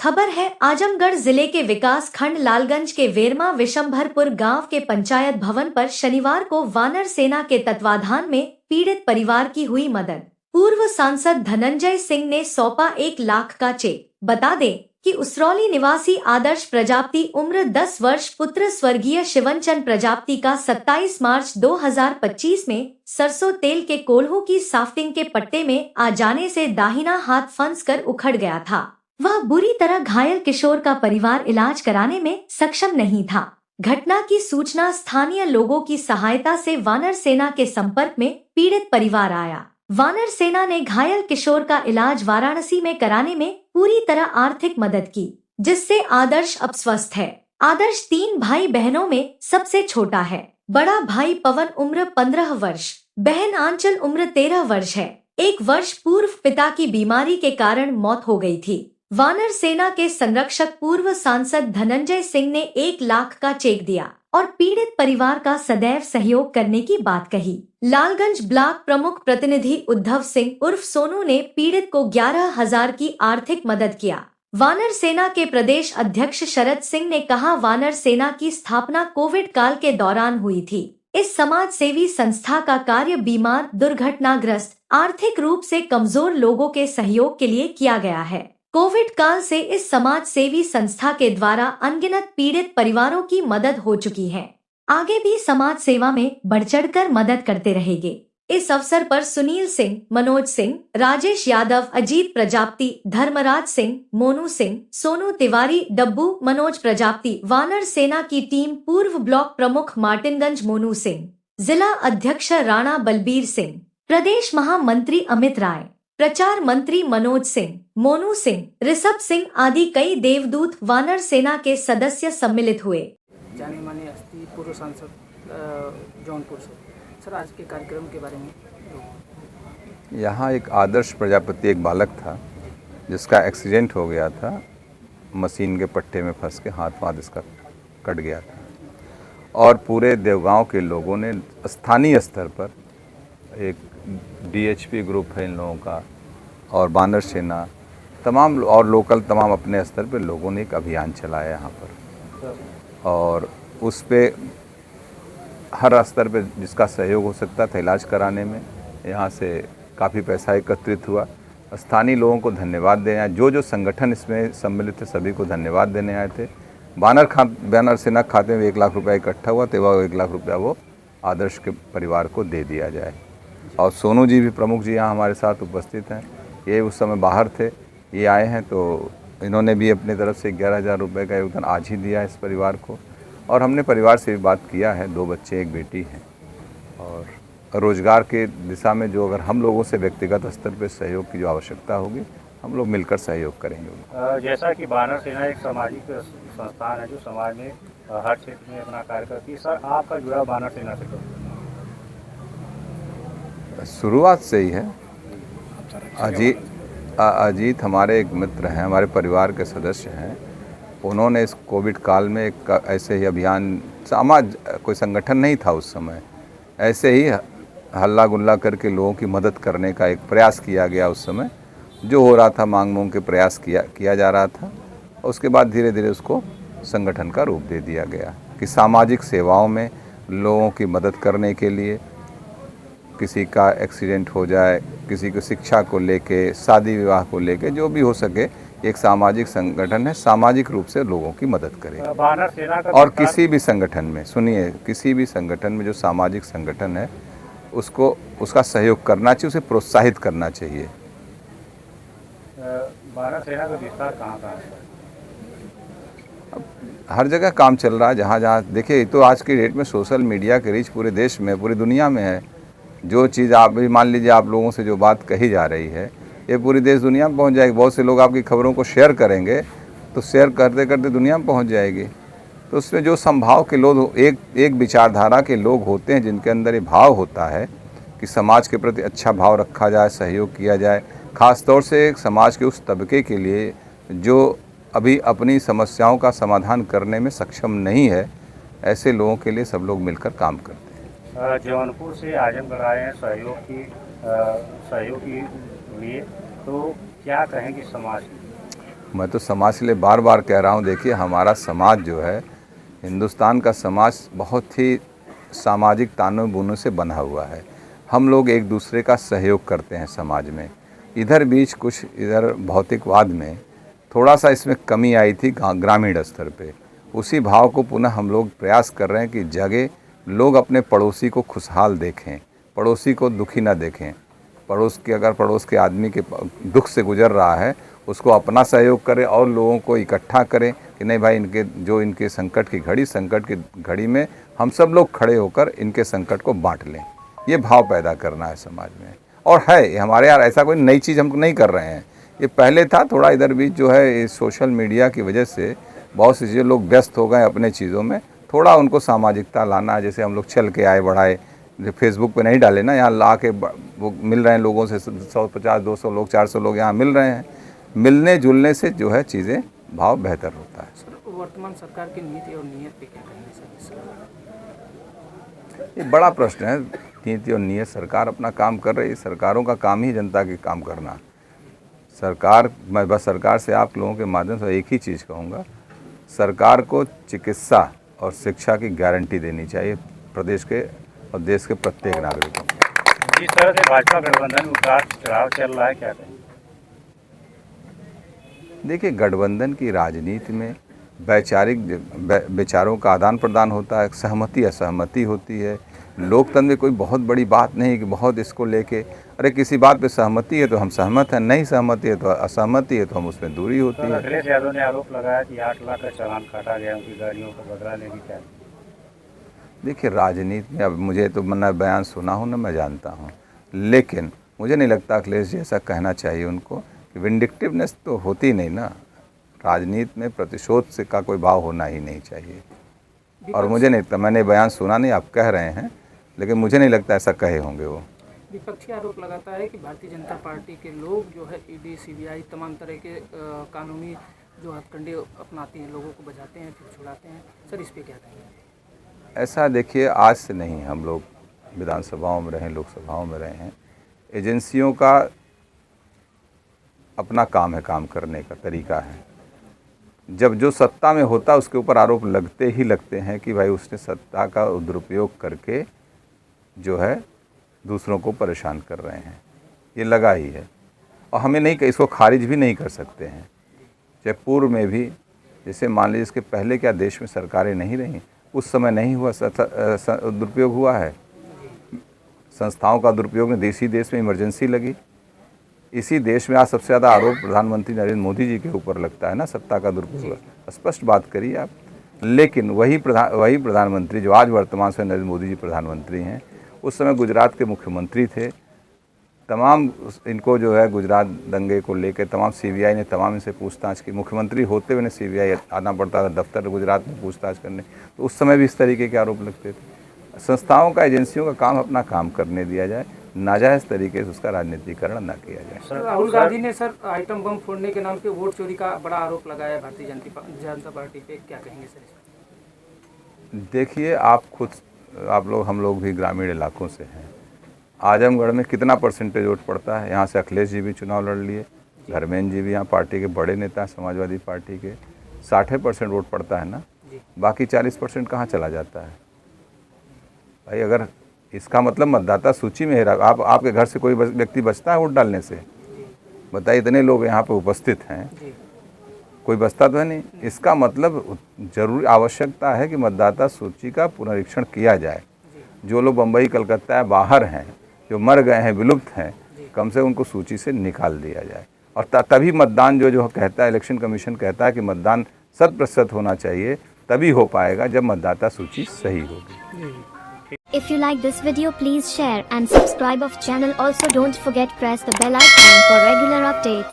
खबर है आजमगढ़ जिले के विकास खंड लालगंज के वेरमा विशंभरपुर गांव के पंचायत भवन पर शनिवार को वानर सेना के तत्वाधान में पीड़ित परिवार की हुई मदद। पूर्व सांसद धनंजय सिंह ने सौंपा 1 लाख का चेक। बता दें कि उसरौली निवासी आदर्श प्रजापति उम्र 10 वर्ष पुत्र स्वर्गीय शिवनचंद प्रजापति का 27 मार्च 2025 में सरसों तेल के कोल्हू की साफ्टिंग के पट्टे में आ जाने से दाहिना हाथ फंसकर उखड़ गया था। वह बुरी तरह घायल किशोर का परिवार इलाज कराने में सक्षम नहीं था। घटना की सूचना स्थानीय लोगों की सहायता से वानर सेना के संपर्क में पीड़ित परिवार आया। वानर सेना ने घायल किशोर का इलाज वाराणसी में कराने में पूरी तरह आर्थिक मदद की, जिससे आदर्श अब स्वस्थ है। आदर्श 3 भाई बहनों में सबसे छोटा है। बड़ा भाई पवन उम्र 15 वर्ष, बहन आंचल उम्र 13 वर्ष है। 1 वर्ष पूर्व पिता की बीमारी के कारण मौत हो गई थी। वानर सेना के संरक्षक पूर्व सांसद धनंजय सिंह ने 1 लाख का चेक दिया और पीड़ित परिवार का सदैव सहयोग करने की बात कही। लालगंज ब्लॉक प्रमुख प्रतिनिधि उद्धव सिंह उर्फ सोनू ने पीड़ित को 11,000 की आर्थिक मदद किया। वानर सेना के प्रदेश अध्यक्ष शरद सिंह ने कहा, वानर सेना की स्थापना कोविड काल के दौरान हुई थी। इस समाज सेवी संस्था का कार्य बीमार, दुर्घटनाग्रस्त, आर्थिक रूप से कमजोर लोगों के सहयोग के लिए किया गया है। कोविड काल से इस समाज सेवी संस्था के द्वारा अनगिनत पीड़ित परिवारों की मदद हो चुकी है। आगे भी समाज सेवा में बढ़ चढ़कर मदद करते रहेंगे। इस अवसर पर सुनील सिंह, मनोज सिंह, राजेश यादव, अजीत प्रजापति, धर्मराज सिंह, मोनू सिंह, सोनू तिवारी, डब्बू, मनोज प्रजापति, वानर सेना की टीम, पूर्व ब्लॉक प्रमुख मार्टिनगंज मोनू सिंह, जिला अध्यक्ष राणा बलबीर सिंह, प्रदेश महामंत्री अमित राय, प्रचार मंत्री मनोज सिंह, मोनू सिंह, ऋषभ सिंह आदि कई देवदूत वानर सेना के सदस्य सम्मिलित हुए। जाने माने हस्ती पूर्व सांसद जौनपुर से सर, आज के कार्यक्रम के बारे में। यहाँ एक आदर्श प्रजापति एक बालक था जिसका एक्सीडेंट हो गया था, मशीन के पट्टे में फंस के हाथ इसका कट गया था और पूरे देवगांव के लोगों ने स्थानीय स्तर पर एक DHP ग्रुप है इन लोगों का और वानर सेना तमाम और लोकल तमाम अपने स्तर पे लोगों ने एक अभियान चलाया यहाँ पर और उस पे हर स्तर पे जिसका सहयोग हो सकता था इलाज कराने में यहाँ से काफ़ी पैसा एकत्रित हुआ। स्थानीय लोगों को धन्यवाद देने आए, जो संगठन इसमें सम्मिलित थे सभी को धन्यवाद देने आए थे। वानर सेना खाते में 1 लाख रुपया इकट्ठा हुआ तो वह 1 लाख रुपया वो आदर्श के परिवार को दे दिया जाए। और सोनू जी भी प्रमुख जी यहाँ हमारे साथ उपस्थित हैं, ये उस समय बाहर थे, ये आए हैं तो इन्होंने भी अपनी तरफ से 11,000 रुपये का योगदान आज ही दिया इस परिवार को। और हमने परिवार से भी बात किया है, 2 बच्चे 1 बेटी हैं और रोज़गार के दिशा में जो अगर हम लोगों से व्यक्तिगत स्तर पर सहयोग की जो आवश्यकता होगी हम लोग मिलकर सहयोग करेंगे। जैसा कि वानर सेना एक सामाजिक संस्थान है जो समाज में हर क्षेत्र में अपना कार्य करती है, सर आपका जुड़ाव वानर सेना से कब? शुरुआत से ही है। अजीत हमारे एक मित्र हैं, हमारे परिवार के सदस्य हैं। उन्होंने इस कोविड काल में एक ऐसे ही अभियान, समाज कोई संगठन नहीं था उस समय, ऐसे ही हल्ला गुल्ला करके लोगों की मदद करने का एक प्रयास किया गया। उस समय जो हो रहा था मांग के प्रयास किया जा रहा था। उसके बाद धीरे धीरे उसको संगठन का रूप दे दिया गया कि सामाजिक सेवाओं में लोगों की मदद करने के लिए, किसी का एक्सीडेंट हो जाए, किसी को शिक्षा को लेके, शादी विवाह को लेके, जो भी हो सके, एक सामाजिक संगठन है, सामाजिक रूप से लोगों की मदद करे। वानर सेना का और किसी भी संगठन में, सुनिए, किसी भी संगठन में जो सामाजिक संगठन है उसको उसका सहयोग करना चाहिए, उसे प्रोत्साहित करना चाहिए। वानर सेना का विस्तार कहाँ है? अब हर जगह काम चल रहा है, जहाँ जहाँ देखिए, तो आज की डेट में सोशल मीडिया की रीच पूरे देश में, पूरी दुनिया में है। जो चीज़ आप भी मान लीजिए, आप लोगों से जो बात कही जा रही है ये पूरी देश दुनिया में पहुंच जाएगी। बहुत से लोग आपकी खबरों को शेयर करेंगे तो शेयर करते करते दुनिया में पहुंच जाएगी। तो उसमें जो संभाव के लोग, एक विचारधारा के लोग होते हैं जिनके अंदर ये भाव होता है कि समाज के प्रति अच्छा भाव रखा जाए, सहयोग किया जाए, ख़ास तौर से समाज के उस तबके के लिए जो अभी अपनी समस्याओं का समाधान करने में सक्षम नहीं है, ऐसे लोगों के लिए सब लोग मिलकर काम करते हैं। जौनपुर से आजमगढ़ आए हैं सहयोग के लिए, तो क्या कहेंगे समाज की? मैं तो समाज के लिए बार बार कह रहा हूँ, देखिए हमारा समाज जो है, हिंदुस्तान का समाज बहुत ही सामाजिक तानों बुनों से बना हुआ है। हम लोग एक दूसरे का सहयोग करते हैं समाज में। इधर बीच कुछ इधर भौतिकवाद में थोड़ा सा इसमें कमी आई थी ग्रामीण स्तर पे। उसी भाव को पुनः हम लोग प्रयास कर रहे हैं कि जगह लोग अपने पड़ोसी को खुशहाल देखें, पड़ोसी को दुखी ना देखें। अगर पड़ोस के आदमी के दुख से गुजर रहा है, उसको अपना सहयोग करें और लोगों को इकट्ठा करें कि नहीं भाई, इनके संकट की घड़ी में हम सब लोग खड़े होकर इनके संकट को बांट लें। ये भाव पैदा करना है समाज में। और है हमारे यार, ऐसा कोई नई चीज़ हम नहीं कर रहे हैं, ये पहले था। थोड़ा इधर बीच जो है इस सोशल मीडिया की वजह से बहुत सी चीज़ें लोग व्यस्त हो गए अपने चीज़ों में। थोड़ा उनको सामाजिकता लाना, जैसे हम लोग चल के आए बढ़ाए, फेसबुक पे नहीं डाले ना, यहाँ ला के वो मिल रहे हैं लोगों से, 150 200 लोग 400 लोग यहाँ मिल रहे हैं। मिलने जुलने से जो है चीज़ें भाव बेहतर होता है। सर, वर्तमान सरकार की नीति और नीयत पे क्या कहेंगे सर? ये बड़ा प्रश्न है। नीति और नीयत, सरकार अपना काम कर रही है। सरकारों का काम ही जनता के काम करना। मैं बस सरकार से आप लोगों के माध्यम से एक ही चीज़ कहूँगा, सरकार को चिकित्सा और शिक्षा की गारंटी देनी चाहिए प्रदेश के और देश के प्रत्येक नागरिकों को। जिस तरह से भाजपा गठबंधन में उतार चढ़ाव चल रहा है, क्या कहें? देखिए, गठबंधन की राजनीति में वैचारिक विचारों का आदान प्रदान होता है, सहमति असहमति होती है। लोकतंत्र में कोई बहुत बड़ी बात नहीं कि बहुत इसको लेके अरे किसी बात पे सहमति है तो हम सहमत हैं, नहीं सहमति है तो असहमति है तो हम उसमें दूरी होती है। अखिलेश यादव ने आरोप लगाया कि 8 लाख का चालान काटा गया उनकी गाड़ियों को बदला लेगी, क्या? देखिए, राजनीति में अब मुझे तो मैंने बयान सुना हूँ ना, मैं जानता हूँ, लेकिन मुझे नहीं लगता अखिलेश जी ऐसा कहना चाहिए उनको कि विंडिक्टिवनेस तो होती नहीं ना। राजनीति में प्रतिशोध से का कोई भाव होना ही नहीं चाहिए। और मुझे नहीं लगता, मैंने बयान सुना नहीं, आप कह रहे हैं, लेकिन मुझे नहीं लगता ऐसा कहे होंगे वो। विपक्षी आरोप लगाता है कि भारतीय जनता पार्टी के लोग जो है ईडी सीबीआई तमाम तरह के कानूनी जो हथकंडे अपनाती हैं, लोगों को बचाते हैं फिर छुड़ाते हैं। सर, इस पे क्या कहेंगे? ऐसा देखिए, आज से नहीं, हम लोग विधानसभाओं में रहे, लोकसभाओं में रहे हैं। एजेंसियों का अपना काम है, काम करने का तरीका है। जब जो सत्ता में होता है उसके ऊपर आरोप लगते हैं कि भाई उसने सत्ता का दुरुपयोग करके जो है दूसरों को परेशान कर रहे हैं, ये लगा ही है। और हमें नहीं, इसको खारिज भी नहीं कर सकते हैं। चाहे पूर्व में भी, जैसे मान लीजिए इसके पहले क्या देश में सरकारें नहीं रहीं, उस समय नहीं हुआ दुरुपयोग हुआ है। संस्थाओं का दुरुपयोग में देश में इमरजेंसी लगी। इसी देश में आज सबसे ज़्यादा आरोप प्रधानमंत्री नरेंद्र मोदी जी के ऊपर लगता है ना, सत्ता का दुरुपयोग। स्पष्ट बात करिए आप। लेकिन वही प्रधानमंत्री जो आज वर्तमान में नरेंद्र मोदी जी प्रधानमंत्री हैं, उस समय गुजरात के मुख्यमंत्री थे। तमाम इनको जो है गुजरात दंगे को लेकर तमाम सीबीआई ने तमाम इनसे पूछताछ की। मुख्यमंत्री होते हुए सीबीआई आना पड़ता था दफ्तर गुजरात में पूछताछ करने, तो उस समय भी इस तरीके के आरोप लगते थे। संस्थाओं का, एजेंसियों का काम अपना काम करने दिया जाए, नाजायज़ तरीके से उसका राजनीतिकरण न किया जाए। राहुल गांधी ने सर आइटम बम फोड़ने के नाम पे वोट चोरी का बड़ा आरोप लगाया है भारतीय जनता पार्टी पे, क्या कहेंगे सर? देखिए, हम लोग भी ग्रामीण इलाकों से हैं। आजमगढ़ में कितना परसेंटेज वोट पड़ता है? यहाँ से अखिलेश जी भी चुनाव लड़ लिए, धर्मेंद्र जी भी यहाँ पार्टी के बड़े नेता हैं, समाजवादी पार्टी के। 60% वोट पड़ता है ना, बाकी 40% कहाँ चला जाता है भाई? अगर इसका मतलब मतदाता सूची में है, आपके घर से कोई व्यक्ति बचता है वोट डालने से? बताइए, इतने लोग यहाँ पे उपस्थित हैं, कोई बचता तो है नहीं। इसका मतलब जरूरी आवश्यकता है कि मतदाता सूची का पुनरीक्षण किया जाए। जो लोग बम्बई कलकत्ता बाहर हैं, जो मर गए हैं, विलुप्त हैं, कम से कम उनको सूची से निकाल दिया जाए। और तभी मतदान जो कहता है, इलेक्शन कमीशन कहता है कि मतदान 100% होना चाहिए, तभी हो पाएगा जब मतदाता सूची सही होगी। If you like this video, please share and subscribe of channel. Also don't forget press the bell icon for regular updates.